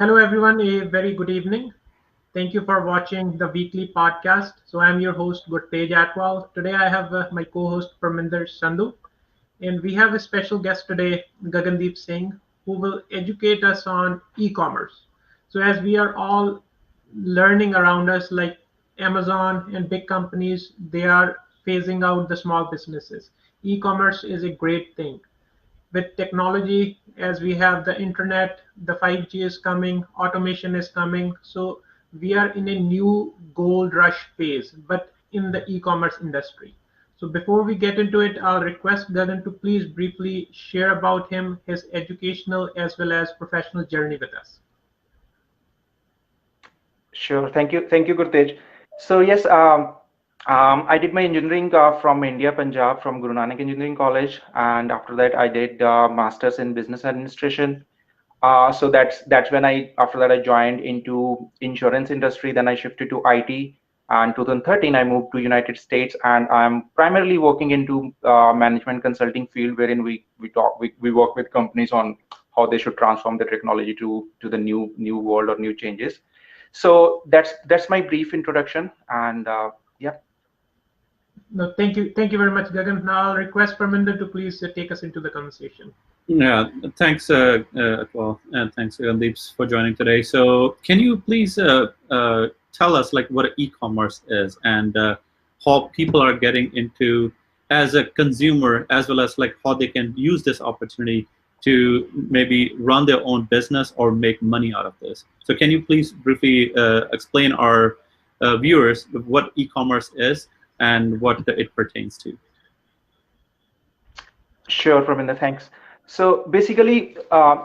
Hello, everyone. A very good evening. Thank you for watching the weekly podcast. So, I'm your host, Gurtej Atwal. Today, I have my co host, Parminder Sandhu. And we have a special guest today, Gagandeep Singh, who will educate us on e commerce. So, as we are all learning around us, like Amazon and big companies, they are phasing out the small businesses. E commerce is a great thing with technology. As we have the internet, the 5G is coming, automation is coming. So we are in a new gold rush phase, but in the e-commerce industry. So before we get into it, I'll request Gagan to please briefly share about him, his educational as well as professional journey with us. Sure. Thank you, Gurtej. So yes, I did my engineering from India, Punjab, from Guru Nanak Engineering College, and after that I did masters in business administration. So that's when after that I joined into insurance industry. Then I shifted to IT, and 2013 I moved to United States, and I'm primarily working into management consulting field, wherein we work with companies on how they should transform the technology to the new world or new changes. So that's my brief introduction, and yeah. No, thank you very much, Gagan. Now I'll request Parminder to please take us into the conversation. Yeah, thanks, and thanks, Gandeep, for joining today. So, can you please tell us like what e-commerce is and how people are getting into as a consumer, as well as like how they can use this opportunity to maybe run their own business or make money out of this? So, can you please briefly explain our viewers what e-commerce is and what it pertains to? Sure, Praminda, thanks. So basically,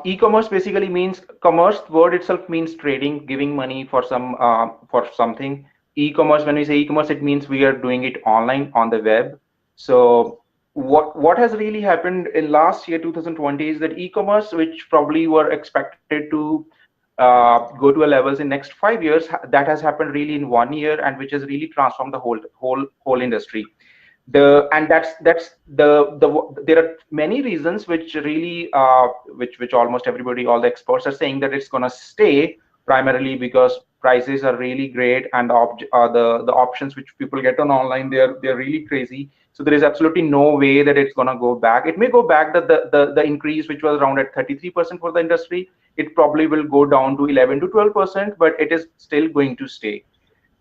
e-commerce basically means commerce. Word itself means trading, giving money for for something. E-commerce, when we say e-commerce, it means we are doing it online on the web. So what has really happened in last year, 2020, is that e-commerce, which probably were expected to go to a levels in next 5 years, that has happened really in 1 year, and which has really transformed the whole industry. That's there are many reasons which really which almost everybody, all the experts are saying that it's going to stay, primarily because prices are really great, and the options which people get on online, they're really crazy. So there is absolutely no way that it's going to go back. It may go back, that the increase which was around at 33% for the industry, it probably will go down to 11 to 12%, but it is still going to stay.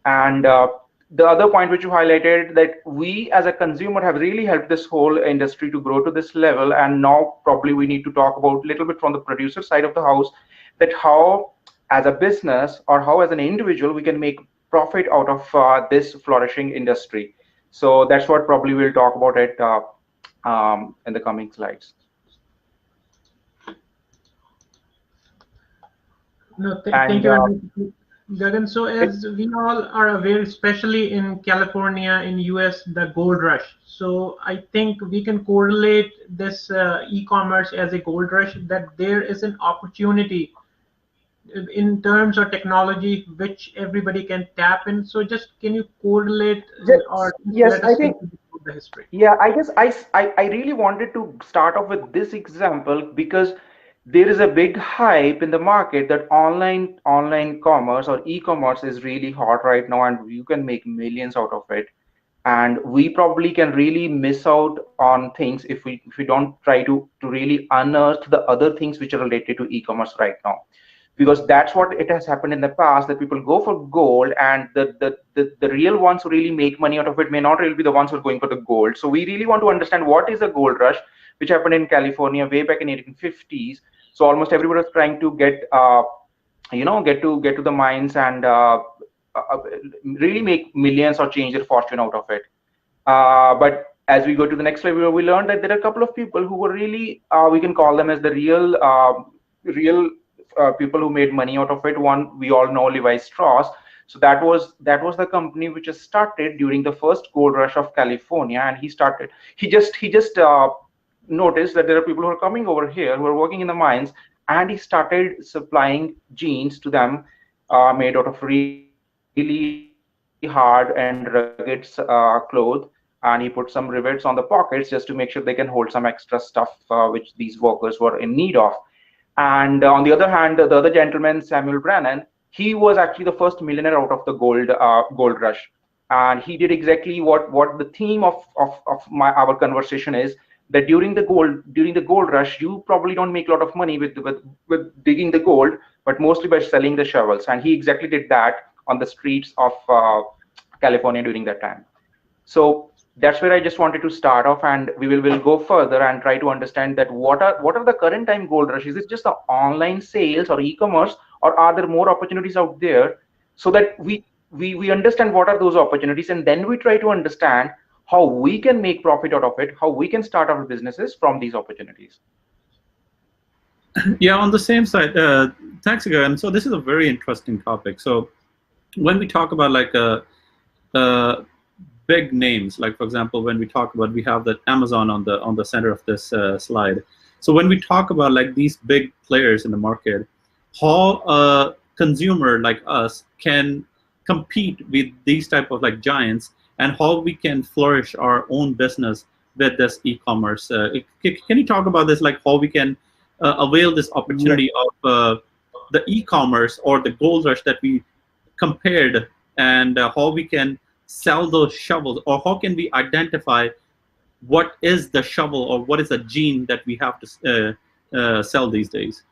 And the other point which you highlighted, that we as a consumer have really helped this whole industry to grow to this level. And now probably we need to talk about a little bit from the producer side of the house, that how as a business or how as an individual we can make profit out of this flourishing industry. So that's what probably we'll talk about it in the coming slides. No, thank And you very much, Gagan. So as we all are aware, especially in California, in US, the gold rush. So I think we can correlate this e-commerce as a gold rush, that there is an opportunity in terms of technology which everybody can tap in. So just can you correlate or yes, let I us think. take you through the history? Yeah, I guess I really wanted to start off with this example because there is a big hype in the market that online commerce or e-commerce is really hot right now, and you can make millions out of it. And we probably can really miss out on things if we don't try to really unearth the other things which are related to e-commerce right now, because that's what it has happened in the past, that people go for gold, and the real ones who really make money out of it may not really be the ones who are going for the gold. So we really want to understand what is a gold rush, which happened in California way back in 1850s. So almost everybody was trying to get to the mines and uh, really make millions or change their fortune out of it. But as we go to the next level, we learned that there are a couple of people who were really, we can call them as the real people who made money out of it. One, we all know Levi Strauss. So that was the company which was started during the first gold rush of California, and he just noticed that there are people who are coming over here who are working in the mines, and he started supplying jeans to them, made out of really hard and rugged cloth, and he put some rivets on the pockets just to make sure they can hold some extra stuff which these workers were in need of. And on the other hand, the other gentleman, Samuel Brannan, he was actually the first millionaire out of the gold rush, and he did exactly what the theme of our conversation is, that during the gold rush, you probably don't make a lot of money with digging the gold, but mostly by selling the shovels. And he exactly did that on the streets of California during that time. So that's where I just wanted to start off, and we will go further and try to understand that what are the current time gold rush. Is it just the online sales or e-commerce, or are there more opportunities out there? So that we understand what are those opportunities, and then we try to understand how we can make profit out of it, how we can start our businesses from these opportunities. Yeah, on the same side, thanks again. So this is a very interesting topic. So when we talk about like big names, like for example, when we talk about, we have that Amazon on the center of this slide. So when we talk about like these big players in the market, how a consumer like us can compete with these type of like giants, and how we can flourish our own business with this e-commerce. Can you talk about this, like how we can avail this Yes. opportunity of the e-commerce or the gold rush that we compared, and how we can sell those shovels, or how can we identify what is the shovel or what is the gene that we have to sell these days?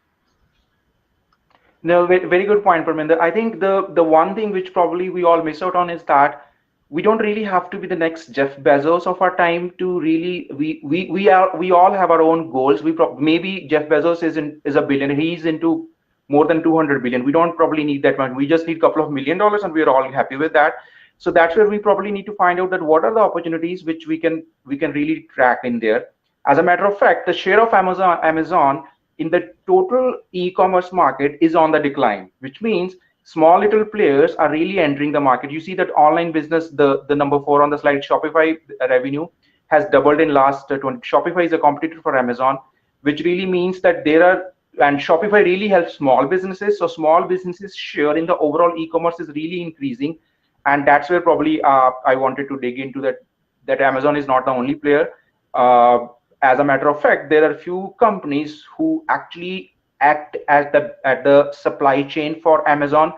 No, very good point, Parminder. I think the one thing which probably we all miss out on is that we don't really have to be the next Jeff Bezos of our time to really we all have our own goals. Maybe Jeff Bezos is a billionaire. He's into more than 200 billion. We don't probably need that much. We just need a couple of $1 million, and we're all happy with that. So that's where we probably need to find out that what are the opportunities which we can really track in there. As a matter of fact, the share of Amazon in the total e-commerce market is on the decline, which means small little players are really entering the market. You see that online business, the number 4 on the slide, Shopify revenue has doubled in last 20. Shopify is a competitor for Amazon, which really means that there are, and Shopify really helps small businesses. So small businesses share in the overall e-commerce is really increasing, and that's where probably I wanted to dig into that Amazon is not the only player. Uh, as a matter of fact, there are few companies who actually act as the at the supply chain for Amazon.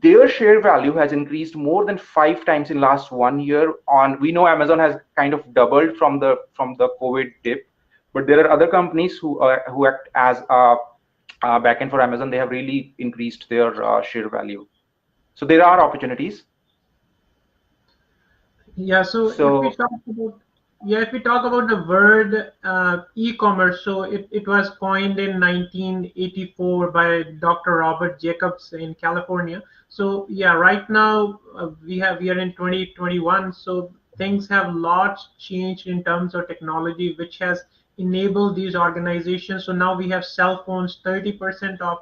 Their share value has increased more than 5 times in last 1 year. On, we know Amazon has kind of doubled from the COVID dip, but there are other companies who act as backend for Amazon. They have really increased their share value. So there are opportunities. Yeah, so if we So talk about if we talk about the word e-commerce, so it was coined in 1984 by Dr. Robert Jacobs in California. So yeah, right now we are in 2021, so things have lots changed in terms of technology, which has enabled these organizations. So now we have cell phones. 30% of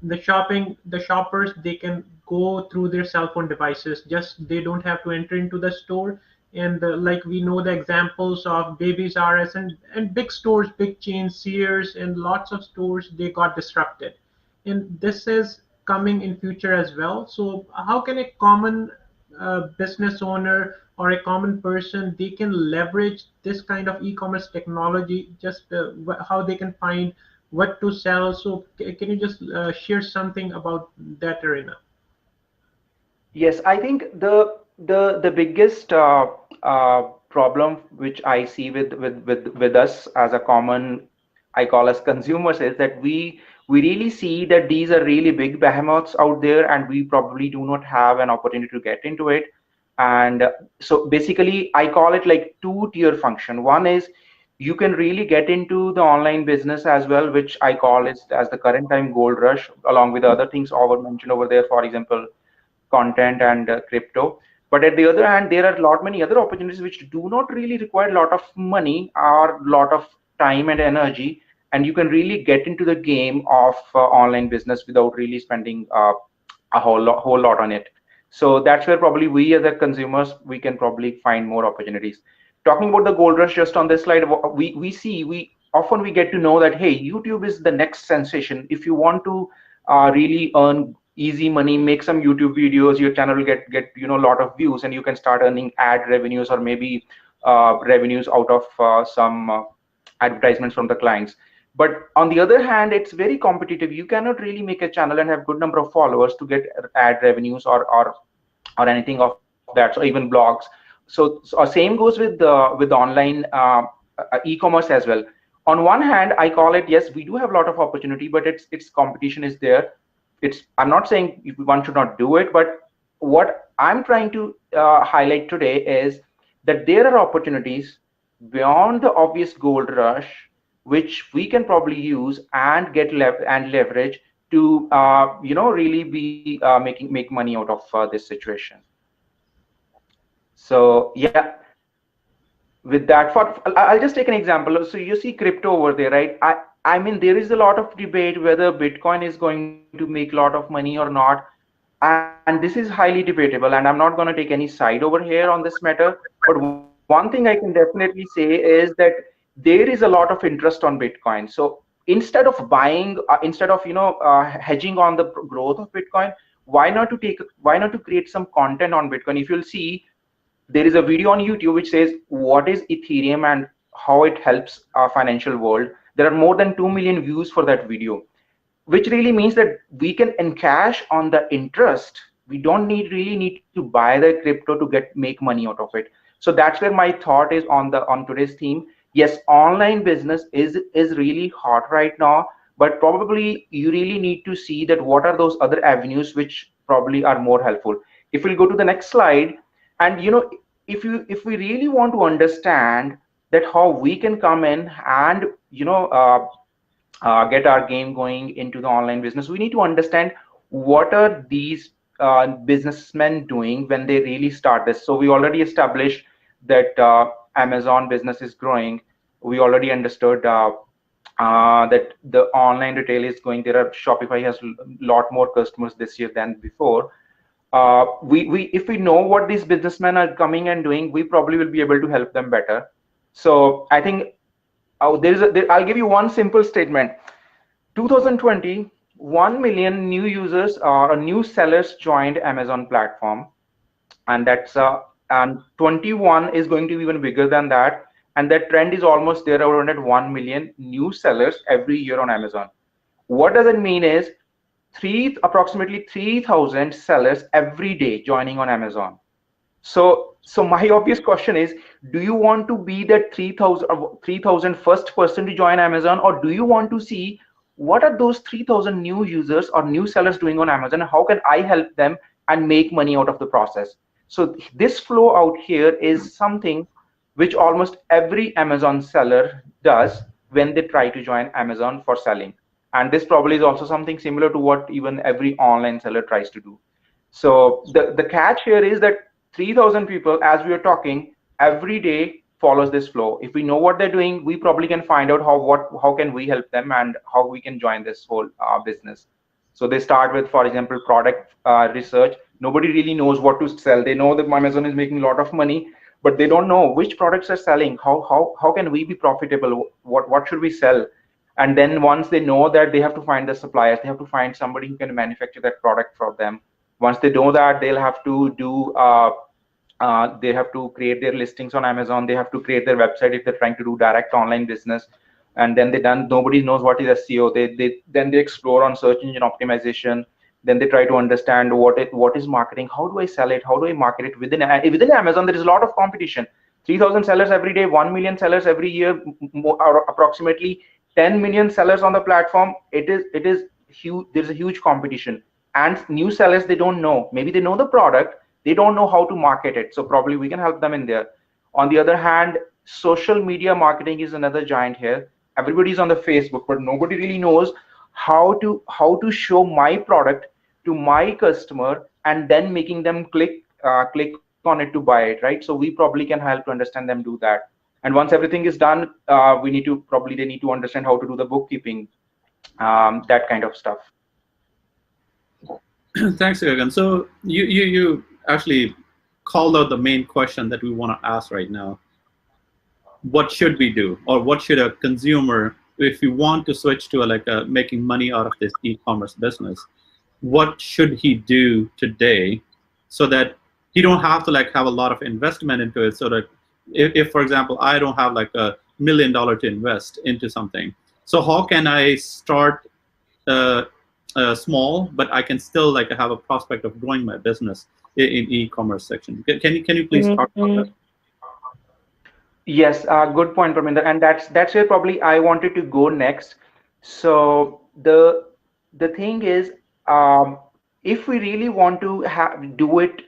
the shoppers, they can go through their cell phone devices. Just they don't have to enter into the store. And like we know the examples of Babies R Us and big stores, big chains, Sears, and lots of stores, they got disrupted. And this is coming in future as well. So how can a common business owner or a common person, they can leverage this kind of e-commerce technology, just how they can find what to sell? So can you just share something about that arena? yes, I think the biggest problem which I see with us as a common, I call as consumers, is that we really see that these are really big behemoths out there, and we probably do not have an opportunity to get into it. And so basically, I call it like two-tier function. One is you can really get into the online business as well, which I call is as the current time gold rush, along with the other things over mentioned over there. For example, content and crypto. But at the other hand, there are a lot many other opportunities which do not really require a lot of money or a lot of time and energy, and you can really get into the game of online business without really spending a whole lot on it. So that's where probably we as a consumers, we can probably find more opportunities. Talking about the gold rush, just on this slide, we often we get to know that, hey, YouTube is the next sensation. If you want to really earn easy money, make some YouTube videos, your channel will get a lot of views, and you can start earning ad revenues, or maybe revenues out of some advertisements from the clients. But on the other hand, it's very competitive. You cannot really make a channel and have good number of followers to get ad revenues or anything of that, or even blogs. So same goes with online e-commerce as well. On one hand, I call it, yes, we do have a lot of opportunity, but it's competition is there. It's, I'm not saying one should not do it, but what I'm trying to highlight today is that there are opportunities beyond the obvious gold rush, which we can probably use and get and leverage to really be make money out of this situation. So yeah, with that, for I'll just take an example. So you see crypto over there, right? I mean, there is a lot of debate whether Bitcoin is going to make a lot of money or not, and this is highly debatable. And I'm not going to take any side over here on this matter. But one thing I can definitely say is that there is a lot of interest on Bitcoin. So instead of buying, instead of hedging on the growth of Bitcoin, why not to create some content on Bitcoin? If you'll see, there is a video on YouTube which says what is Ethereum and how it helps our financial world. There are more than 2 million views for that video, which really means that we can encash on the interest. We don't really need to buy the crypto to make money out of it. So that's where my thought is on today's theme. Yes, online business is really hot right now, but probably you really need to see that what are those other avenues which probably are more helpful. If we'll go to the next slide, and if we really want to understand that how we can come in and get our game going into the online business, we need to understand what are these businessmen doing when they really start this. So we already established that Amazon business is growing. We already understood that the online retail is going there. Shopify has a lot more customers this year than before. We if we know what these businessmen are coming and doing, we probably will be able to help them better. So I think I'll give you one simple statement. 2020, 1 million new users or new sellers joined Amazon platform, and that's and 21 is going to be even bigger than that, and that trend is almost there around at 1 million new sellers every year on Amazon. What does it mean is approximately 3,000 sellers every day joining on Amazon. So my obvious question is, do you want to be that 3,000 first person to join Amazon, or do you want to see what are those 3,000 new users or new sellers doing on Amazon? How can I help them and make money out of the process? So this flow out here is something which almost every Amazon seller does when they try to join Amazon for selling. And this probably is also something similar to what even every online seller tries to do. So the catch here is that 3,000 people, as we are talking, every day follows this flow. If we know what they're doing, we probably can find out how can we help them and how we can join this whole business. So they start with, for example, product research. Nobody really knows what to sell. They know that Amazon is making a lot of money, but they don't know which products are selling. How can we be profitable? What should we sell? And then once they know that, they have to find the suppliers. They have to find somebody who can manufacture that product for them. Once they know that, they'll have to do they have to create their listings on Amazon. They have to create their website if they're trying to do direct online business. And then nobody knows what is SEO. Then they explore on search engine optimization. Then they try to understand what is marketing. How do I sell it? How do I market it within Amazon? There is a lot of competition. 3,000 sellers every day, 1 million sellers every year, or approximately 10 million sellers on the platform. It is huge. There's a huge competition, and new sellers, they don't know. Maybe they know the product, they don't know how to market it. So probably we can help them in there. On the other hand, social media marketing is another giant here. Everybody's on the Facebook, but nobody really knows how to show my product to my customer and then making them click on it to buy it, right? So we probably can help to understand them do that. And once everything is done, they need to understand how to do the bookkeeping, that kind of stuff. Thanks, Gagan. So you actually called out the main question that we want to ask right now. What should we do, or what should a consumer, if you want to switch to making money out of this e-commerce business, what should he do today so that he don't have to have a lot of investment into it? So that if for example, I don't have $1 million to invest into something, So how can I start uh, small, but I can still like have a prospect of growing my business in e-commerce section? Can you please talk about that? Yes, good point, Parminder, and that's where probably I wanted to go next. So the thing is, um, if we really want to do it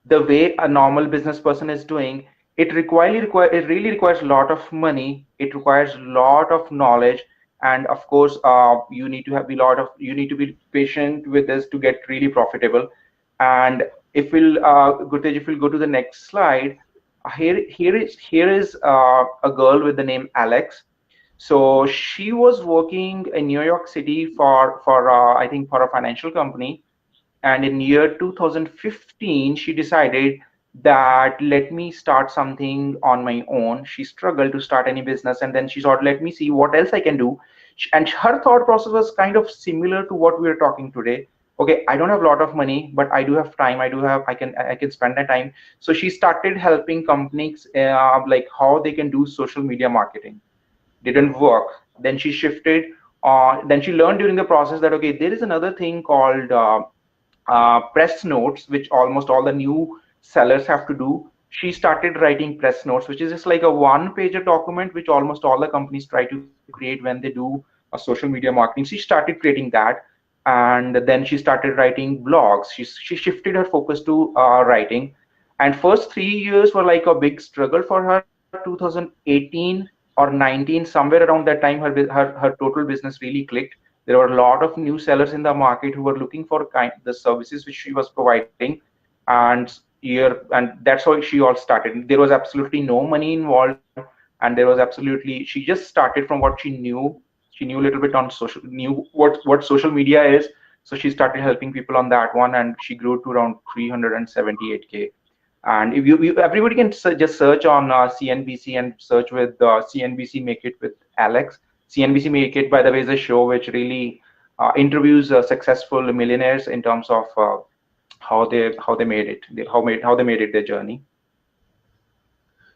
the way a normal business person is doing, it really requires a lot of money. It requires a lot of knowledge, and of course, you need to be patient with this to get really profitable. And if we'll Gurtej, if we'll go to the next slide, here is a girl with the name Alex. So she was working in New York City for I think for a financial company, and in year 2015 she decided that let me start something on my own. She struggled to start any business, and then she thought, let me see what else I can do. And her thought process was kind of similar to what we are talking today. Okay, I don't have a lot of money, but I do have time. I can spend that time. So she started helping companies like how they can do social media marketing. Didn't work. Then she shifted. Then she learned during the process that okay, there is another thing called press notes, which almost all the new sellers have to do. She started writing press notes, which is just like a one-pager document, which almost all the companies try to create when they do a social media marketing. She started creating that, and then she started writing blogs. She shifted her focus to writing, and first 3 years were like a big struggle for her. 2018 or 19, somewhere around that time, her total business really clicked. There were a lot of new sellers in the market who were looking for the services which she was providing, and that's how she all started. There was absolutely no money involved, and there was absolutely she just started from what she knew. She knew a little bit on social, knew what social media is, so she started helping people on that one, and she grew to around 378K. And if everybody can just search on CNBC and search with CNBC Make It with Alex. CNBC Make It, by the way, is a show which really interviews successful millionaires in terms of how they made it, how they made it their journey.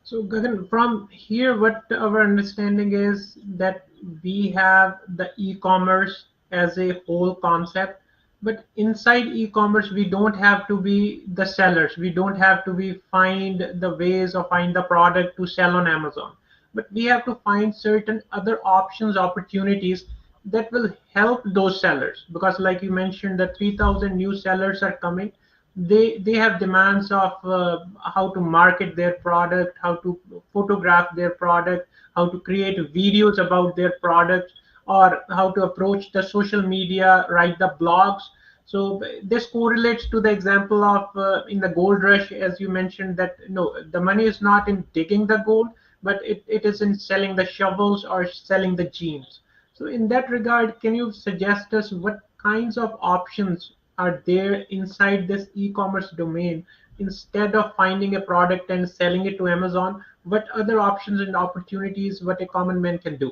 So, Gagan, from here, what our understanding is that we have the e-commerce as a whole concept, but inside e-commerce, we don't have to be the sellers. We don't have to be find the ways or find the product to sell on Amazon. But we have to find certain other options, opportunities that will help those sellers. Because, like you mentioned, the 3,000 new sellers are coming. They have demands of how to market their product, how to photograph their product, how to create videos about their product, or how to approach the social media, write the blogs. So this correlates to the example of in the gold rush, as you mentioned, that no, the money is not in digging the gold, but it is in selling the shovels or selling the jeans. So in that regard, can you suggest us what kinds of options are there inside this e-commerce domain? Instead of finding a product and selling it to Amazon, what other options and opportunities what a common man can do?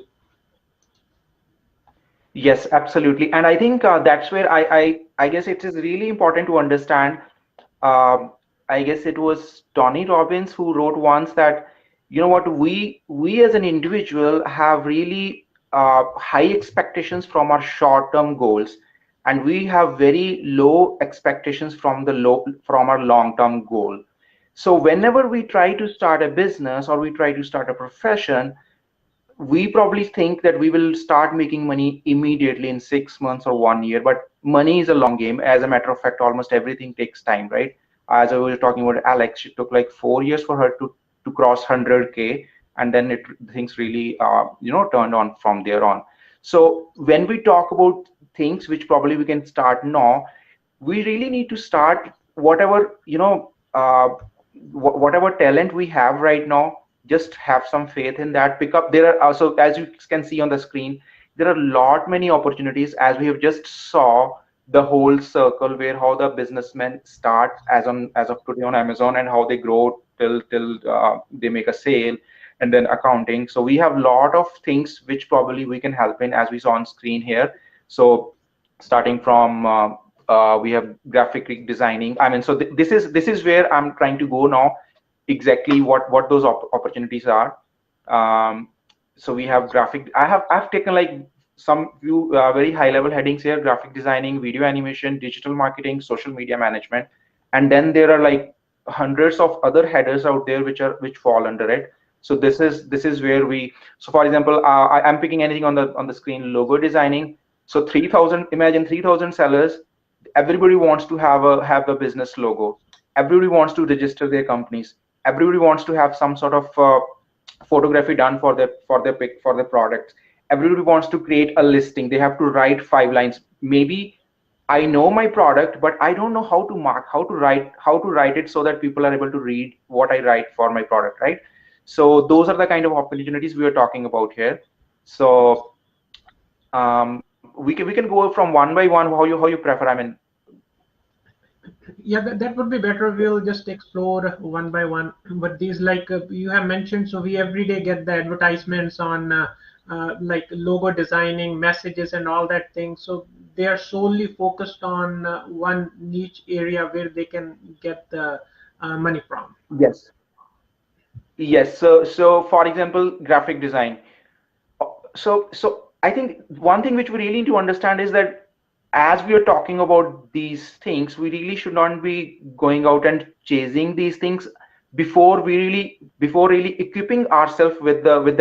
Yes, absolutely. And I think that's where I guess it is really important to understand. Um, I guess it was Tony Robbins who wrote once that, you know what, we as an individual have really high expectations from our short-term goals, and we have very low expectations from our long-term goal. So whenever we try to start a business or we try to start a profession, we probably think that we will start making money immediately in 6 months or 1 year, but money is a long game. As a matter of fact, almost everything takes time, right? As I was talking about Alex, it took like 4 years for her to cross 100K, and then things really turned on from there on. So when we talk about things which probably we can start now, we really need to start whatever whatever talent we have right now. Just have some faith in that. Pick up, there are also, as you can see on the screen, there are a lot many opportunities, as we have just saw the whole circle where how the businessmen start as of today on Amazon, and how they grow till they make a sale, and then accounting. So we have a lot of things which probably we can help in, as we saw on screen here. So starting from we have graphic designing. I mean, so this is where I'm trying to go now, exactly what those opportunities are. um, so we have graphic. I've taken like some few very high level headings here: graphic designing, video animation, digital marketing, social media management. And then there are like hundreds of other headers out there which fall under it. So this is where we, so for example, I'm picking anything on the screen: logo designing. So 3000, imagine 3000 sellers, everybody wants to have a business logo, everybody wants to register their companies, everybody wants to have some sort of photography done for their products. Everybody wants to create a listing. They have to write 5 lines. Maybe I know my product, but I don't know how to write it so that people are able to read what I write for my product, right? So those are the kind of opportunities we are talking about here. So we can go from one by one, how you prefer. I mean, Yeah, that would be better. We'll just explore one by one. But these, like you have mentioned, so we every day get the advertisements on like logo designing, messages, and all that thing. So they are solely focused on one niche area where they can get the money from. yes, yes. So for example, graphic design. So I think one thing which we really need to understand is that as we are talking about these things, we really should not be going out and chasing these things before really equipping ourselves with the with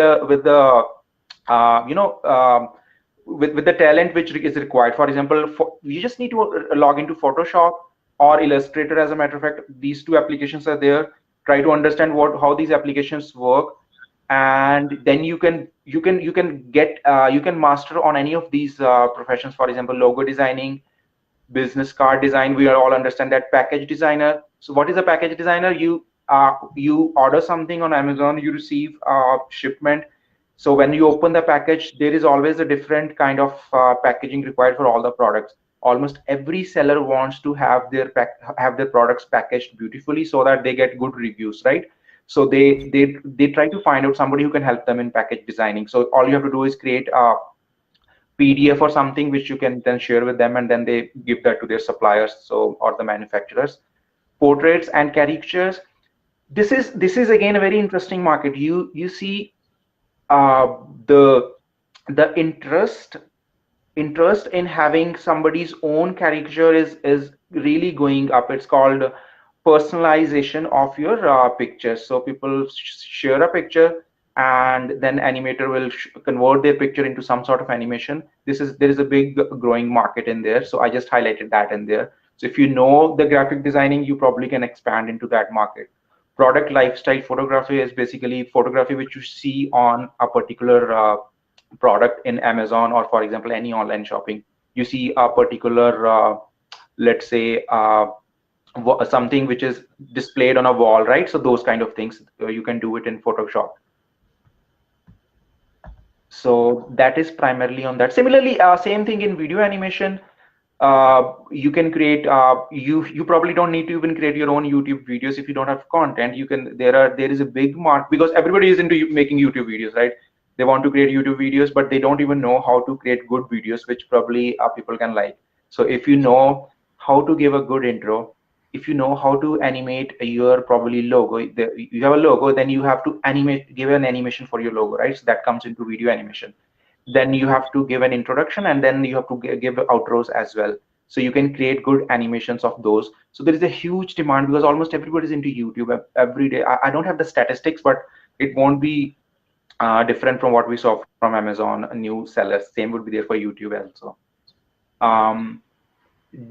the talent which is required. For example, you just need to log into Photoshop or Illustrator. As a matter of fact, these two applications are there. Try to understand how these applications work, and then you can master on any of these professions. For example, logo designing, business card design. We all understand that. Package designer. So what is a package designer? You order something on Amazon, you receive a shipment. So when you open the package, there is always a different kind of packaging required for all the products. Almost every seller wants to have their products packaged beautifully so that they get good reviews, right? So they try to find out somebody who can help them in package designing. So all you have to do is create a PDF or something which you can then share with them, and then they give that to their suppliers, so, or the manufacturers. Portraits and caricatures. This is again a very interesting market. You see uh, the the interest in having somebody's own caricature is really going up. It's called personalization of your pictures. So people share a picture, and then animator will convert their picture into some sort of animation. There is a big growing market in there. So I just highlighted that in there. So if you know the graphic designing, you probably can expand into that market. Product lifestyle photography is basically photography which you see on a particular product in Amazon, or for example any online shopping. You see a particular let's say something which is displayed on a wall, right? So those kind of things, you can do it in Photoshop. So that is primarily on that. Similarly, same thing in video animation. You can create you probably don't need to even create your own YouTube videos. If you don't have content, you can there is a big mark, because everybody is into making YouTube videos, right? They want to create YouTube videos, but they don't even know how to create good videos which probably people can like. So if you know how to give a good intro, if you know how to animate your probably logo, you have a logo, then you have to give an animation for your logo, right? So that comes into video animation. Then you have to give an introduction, and then you have to give outros as well. So you can create good animations of those. So there is a huge demand, because almost everybody is into YouTube every day. I don't have the statistics, but it won't be different from what we saw from Amazon. New sellers, same would be there for YouTube also. um,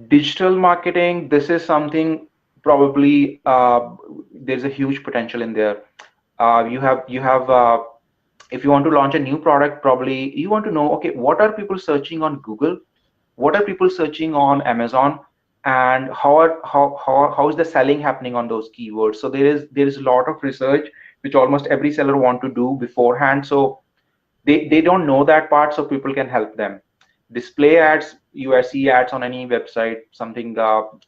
Digital marketing, this is something probably there's a huge potential in there. You have if you want to launch a new product, probably you want to know, okay, what are people searching on Google, what are people searching on Amazon, and how is the selling happening on those keywords. So there is a lot of research which almost every seller want to do beforehand. So they don't know that part, so people can help them. Display ads, you see ads on any website, something,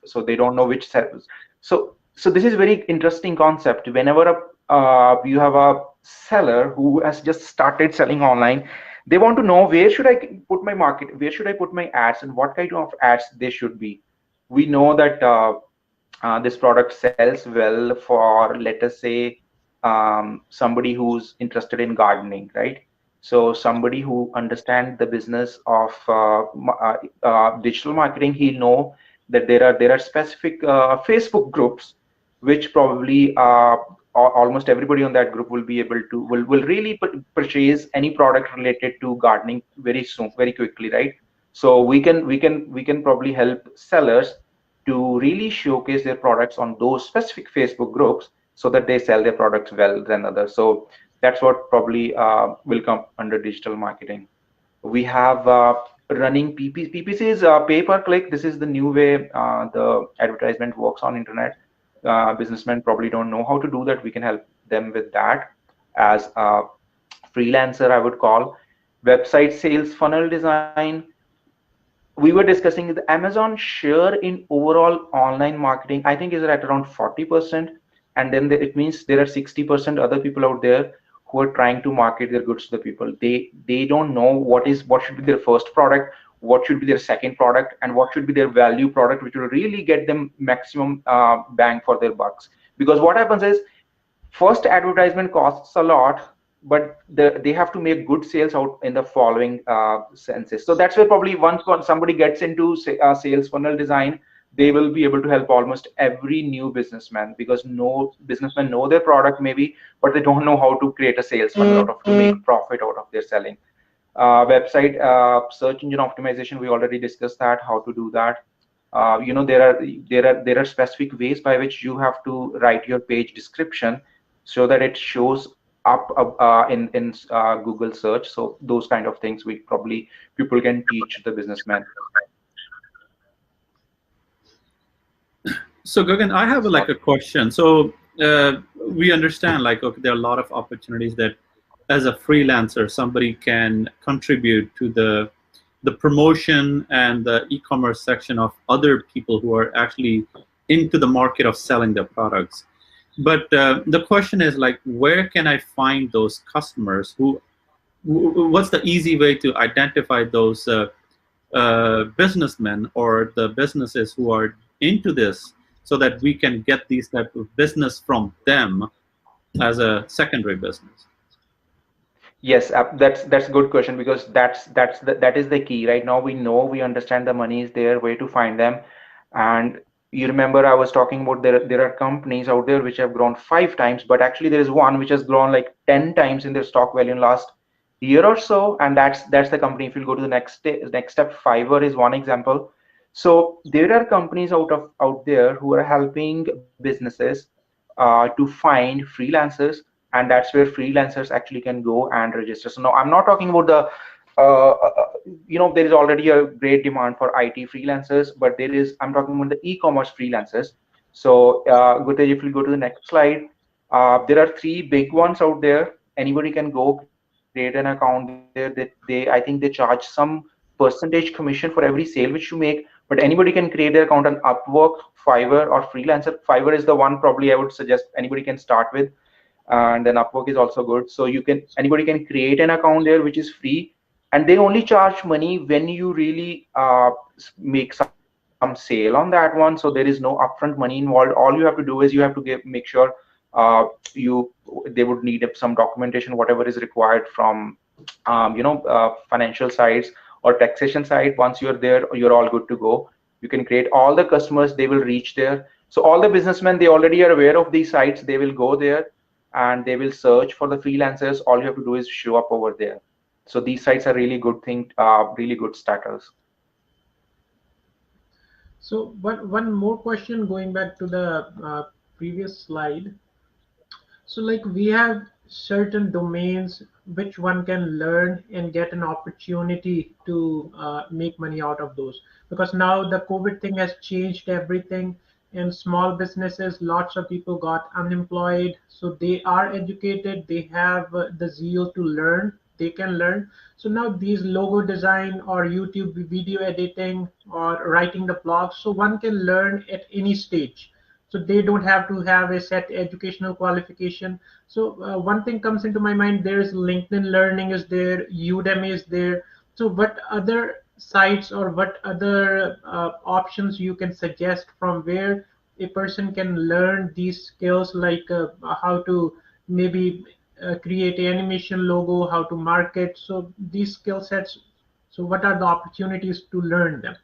so they don't know which service. So this is very interesting concept. Whenever you have a seller who has just started selling online, they want to know, where should I put my market, where should I put my ads, and what kind of ads they should be. We know that this product sells well for, let us say, somebody who's interested in gardening, right? So somebody who understands the business of digital marketing, he'll know that there are specific Facebook groups which probably almost everybody on that group will be able to will really purchase any product related to gardening very soon, very quickly, right? So we can probably help sellers to really showcase their products on those specific Facebook groups so that they sell their products well than others. So that's what probably will come under digital marketing. We have running PPC is pay per click. This is the new way the advertisement works on internet. Businessmen probably don't know how to do that. We can help them with that as a freelancer, I would call. Website sales funnel design, we were discussing the Amazon share in overall online marketing, I think is at around 40%. And then it means there are 60% other people out there who are trying to market their goods to the people. They don't know what should be their first product, what should be their second product, and what should be their value product, which will really get them maximum bang for their bucks. Because what happens is first advertisement costs a lot, but they have to make good sales out in the following senses. So that's where probably once somebody gets into sales funnel design, they will be able to help almost every new businessman, because no businessmen know their product maybe, but they don't know how to create a sales funnel out of to make profit out of their selling. Website search engine optimization, we already discussed that, how to do that. There are specific ways by which you have to write your page description so that it shows up in Google search. So those kind of things we probably people can teach the businessman. So Gagan, I have So like a question. So we understand like okay, there are a lot of opportunities that as a freelancer somebody can contribute to the promotion and the e-commerce section of other people who are actually into the market of selling their products. But the question is like, where can I find those customers what's the easy way to identify those businessmen or the businesses who are into this so that we can get these type of business from them as a secondary business? yes, that's a good question, because that is the key. Right now we know, we understand the money is there, where to find them. And you remember I was talking about there are companies out there which have grown 5 times, but actually there is one which has grown like 10 times in their stock value in last year or so, and that's the company. If you go to the next step, Fiverr is one example. So there are companies out there who are helping businesses to find freelancers, and that's where freelancers actually can go and register. So now I'm not talking about the there is already a great demand for IT freelancers, but I'm talking about the e-commerce freelancers. So Gutej, if you go to the next slide, there are three big ones out there. Anybody can go create an account there. They I think they charge some percentage commission for every sale which you make, but anybody can create their account on Upwork, Fiverr, or Freelancer. Fiverr is the one probably I would suggest anybody can start with, and then Upwork is also good. So anybody can create an account there which is free, and they only charge money when you really make some sale on that one. So there is no upfront money involved. All you have to do is you have to make sure you they would need some documentation, whatever is required from financial sides or taxation side. Once you're there, you're all good to go. You can create all the customers, they will reach there. So all the businessmen, they already are aware of these sites. They will go there and they will search for the freelancers. All you have to do is show up over there. So these sites are really good thing, really good starters. So, but one more question going back to the previous slide. So, like we have certain domains which one can learn and get an opportunity to make money out of those. Because now the COVID thing has changed everything. In small businesses, lots of people got unemployed. So they are educated, they have the zeal to learn, they can learn. So now these logo design or YouTube video editing or writing the blog, so one can learn at any stage, so they don't have to have a set educational qualification. So one thing comes into my mind, there's LinkedIn Learning is there, Udemy is there. So what other sites or what other options you can suggest from where a person can learn these skills, like how to maybe create an animation logo, how to market. So these skill sets. So what are the opportunities to learn them?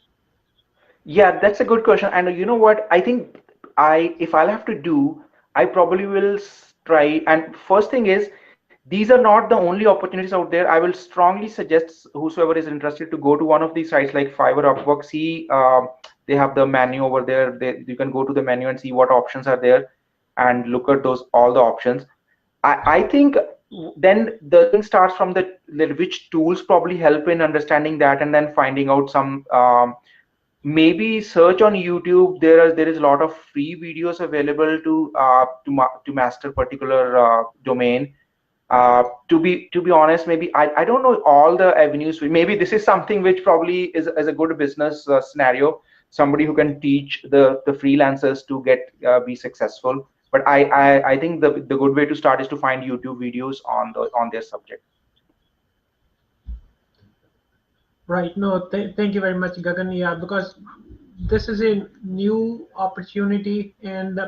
Yeah, that's a good question. And you know what? I think if I'll have to do, I probably will try. And first thing is, these are not the only opportunities out there. I will strongly suggest whosoever is interested to go to one of these sites like Fiverr, Upwork. See, they have the menu over there. You can go to the menu and see what options are there, and look at those all the options. I think then the thing starts from which tools probably help in understanding that, and then finding out some. Maybe search on YouTube. There is a lot of free videos available to master particular domain. To be honest, maybe I don't know all the avenues. Maybe this is something which probably is a good business scenario. Somebody who can teach the freelancers to get be successful. But I think the good way to start is to find YouTube videos on their subject. Right. No, thank you very much, Gagan. Yeah, because this is a new opportunity, and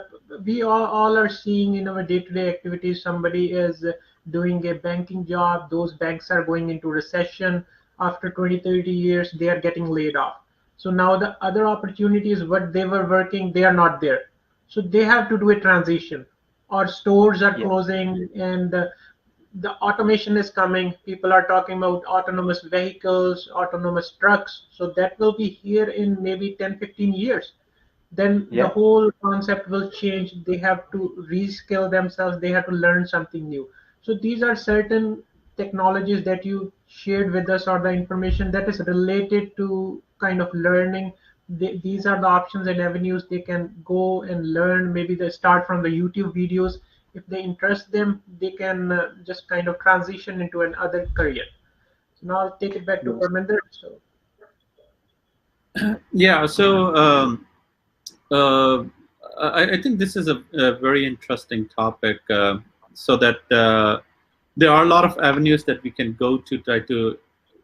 we all are seeing in our day-to-day activities. Somebody is doing a banking job. Those banks are going into recession. After 20, 30 years, they are getting laid off. So now the other opportunities, what they were working, they are not there. So they have to do a transition. Or stores are Yeah. closing, and the automation is coming. People are talking about autonomous vehicles, autonomous trucks. So that will be here in maybe 10, 15 years. Then the Yeah. whole concept will change. They have to reskill themselves. They have to learn something new. So these are certain technologies that you shared with us, or the information that is related to kind of learning. These are the options and avenues they can go and learn. Maybe they start from the YouTube videos. If they interest them, they can just kind of transition into another career. So now I'll take it back to Yes. Parminder. So Yeah. Uh, I think this is a very interesting topic. So that there are a lot of avenues that we can go to try to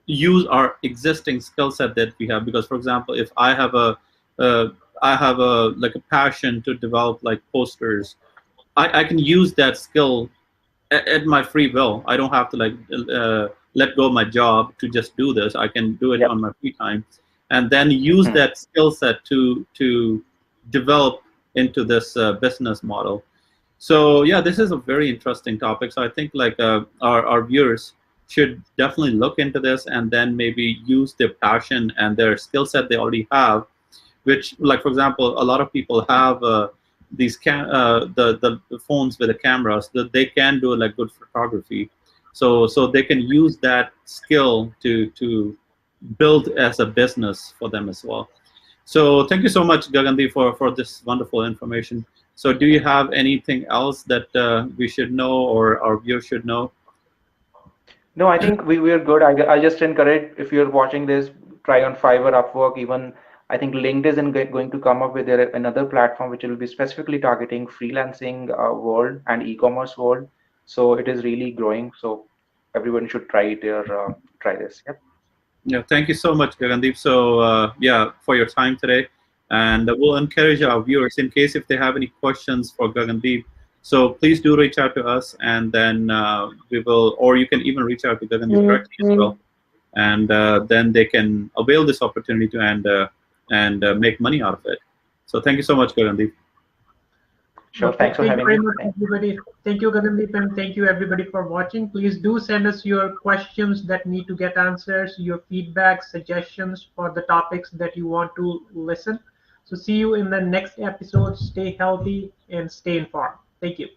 use our existing skill set that we have. Because, for example, if uh, I have a like a passion to develop like posters, I can use that skill at my free will. I don't have to like let go of my job to just do this. I can do it Yep. on my free time, and then use Hmm. that skill set to develop into this business model. So yeah, this is a very interesting topic. So I think like our viewers should definitely look into this and then maybe use their passion and their skill set they already have, which, like for example, a lot of people have these the phones with the cameras that they can do like good photography, so they can use that skill to build as a business for them as well. So thank you so much, Gagandi, for this wonderful information. So do you have anything else that we should know or our viewers should know? No, I think we are good. I just encourage if you're watching this, try on Fiverr, Upwork, even I think LinkedIn is going to come up with another platform which will be specifically targeting freelancing world and e-commerce world. So it is really growing. So everyone should try this. Yep. Yeah, thank you so much, Gagandeep. So, yeah, for your time today. And we'll encourage our viewers in case if they have any questions for Gagandeep. So please do reach out to us, and then we will, or you can even reach out to Gagandeep directly as well. And then they can avail this opportunity to and make money out of it. So thank you so much, Gagandeep. Sure. Thanks for Thank you having very me. much, everybody. Thank you, Gagandeep, and thank you, everybody, for watching. Please do send us your questions that need to get answers, your feedback, suggestions for the topics that you want to listen. So, see you in the next episode. Stay healthy and stay informed. Thank you.